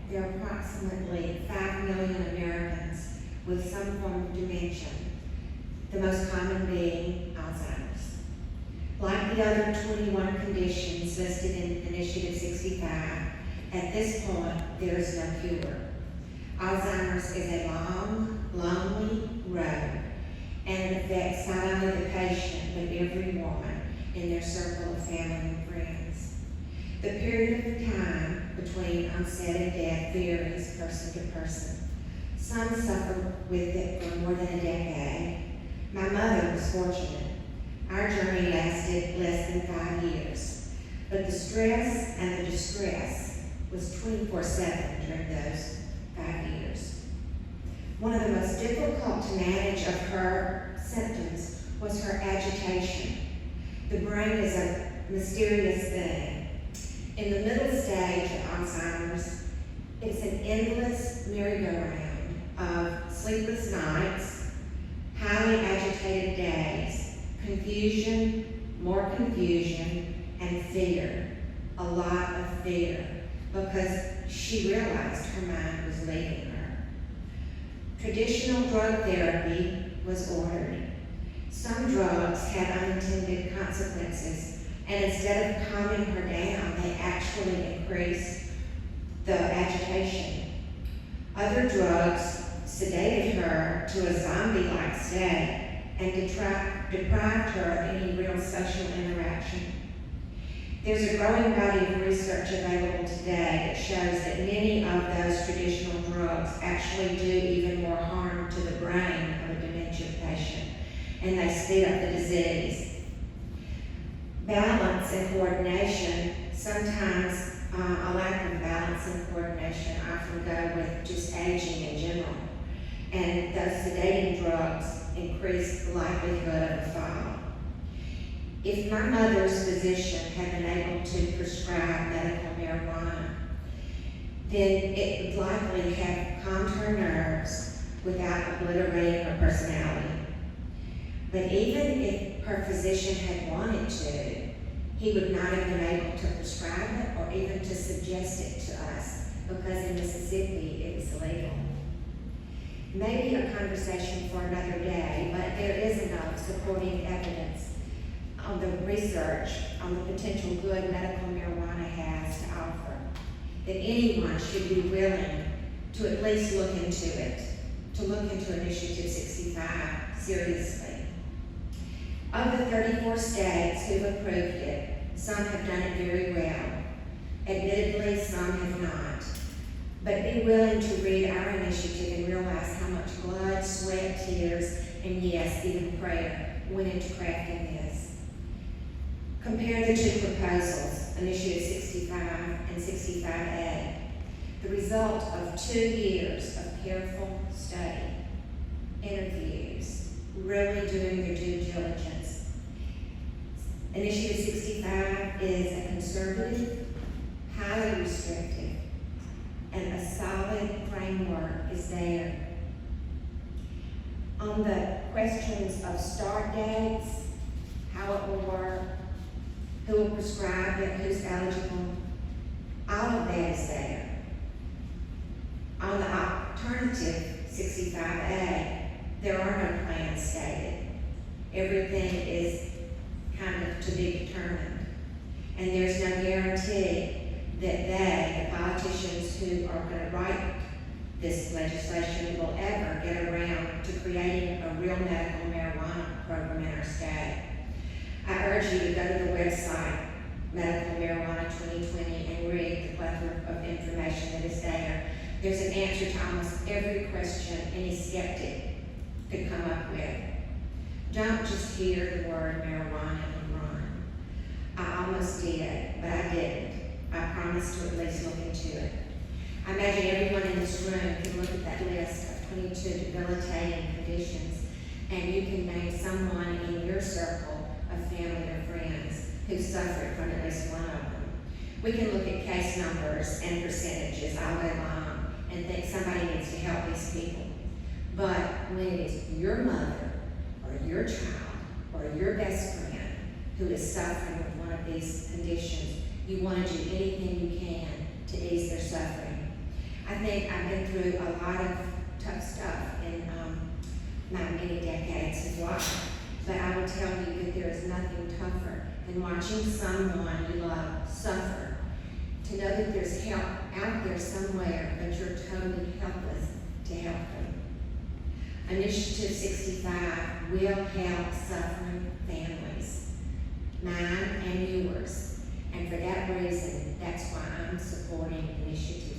there are approximately 5 million Americans with some form of dementia, the most common being Alzheimer's. Like the other 21 conditions listed in Initiative 65, at this point, there is no cure. Alzheimer's is a long, lonely road, and it affects not only the patient, but everyone in their circle of family and friends. The period of time between onset and death varies person to person. Some suffer with it for more than a decade. My mother was fortunate. Our journey lasted less than 5 years, but the stress and the distress was 24/7 during those 5 years. One of the most difficult to manage of her symptoms was her agitation. The brain is a mysterious thing. In the middle stage of Alzheimer's, it's an endless merry-go-round of sleepless nights, highly agitated days, confusion, more confusion, and fear, a lot of fear, because she realized her mind was leaving her. Traditional drug therapy was ordered. Some drugs had unintended consequences, and instead of calming her down, they actually increased the agitation. Other drugs sedated her to a zombie-like state and deprived her of any real social interaction. There's a growing body of research available today that shows that many of those traditional drugs actually do even more harm to the brain of a dementia patient, and they speed up the disease. Balance and coordination, sometimes a lack of balance and coordination often go with just aging in general, and those sedating drugs increase the likelihood of a fall. If my mother's physician had been able to prescribe medical marijuana, then it would likely have calmed her nerves without obliterating her personality. But even if her physician had wanted to, he would not have been able to prescribe it or even to suggest it to us, because in Mississippi it was illegal. Maybe a conversation for another day, but there is enough supporting evidence on the research on the potential good medical marijuana has to offer, that anyone should be willing to at least look into it, to look into Initiative 65 seriously. Of the 34 states who've approved it, some have done it very well. Admittedly, some have not. But be willing to read our initiative and realize how much blood, sweat, tears, and yes, even prayer went into crafting this. Compare the two proposals, Initiative 65 and 65A, the result of 2 years of careful study, interviews, really doing their due diligence. Initiative 65 is a conservative, highly restrictive, and a solid framework is there. On the questions of start dates, how it will work, who will prescribe it, who's eligible, all of that is there. On the alternative 65A, there are no plans stated. Everything is kind of to be determined. And there's no guarantee that they, the politicians who are going to write this legislation, will ever get around to creating a real medical marijuana program in our state. I urge you to go to the website, Medical Marijuana 2020, and read the plethora of information that is there. There's an answer to almost every question any skeptic could come up with. Don't just hear the word marijuana and run. I almost did, but I didn't. I promised to at least look into it. I imagine everyone in this room can look at that list of 22 debilitating conditions, and you can name someone in your circle of family or friends who suffered from at least one of them. We can look at case numbers and percentages all day long and think somebody needs to help these people. But when it is your mother or your child or your best friend who is suffering with one of these conditions, you want to do anything you can to ease their suffering. I think I've been through a lot of tough stuff in my many decades of life, but I will tell you that there is nothing tougher than watching someone you love suffer. To know that there's help out there somewhere, but you're totally helpless to help them. Initiative 65 will help suffering families, mine and yours. And for that reason, that's why I'm supporting Initiative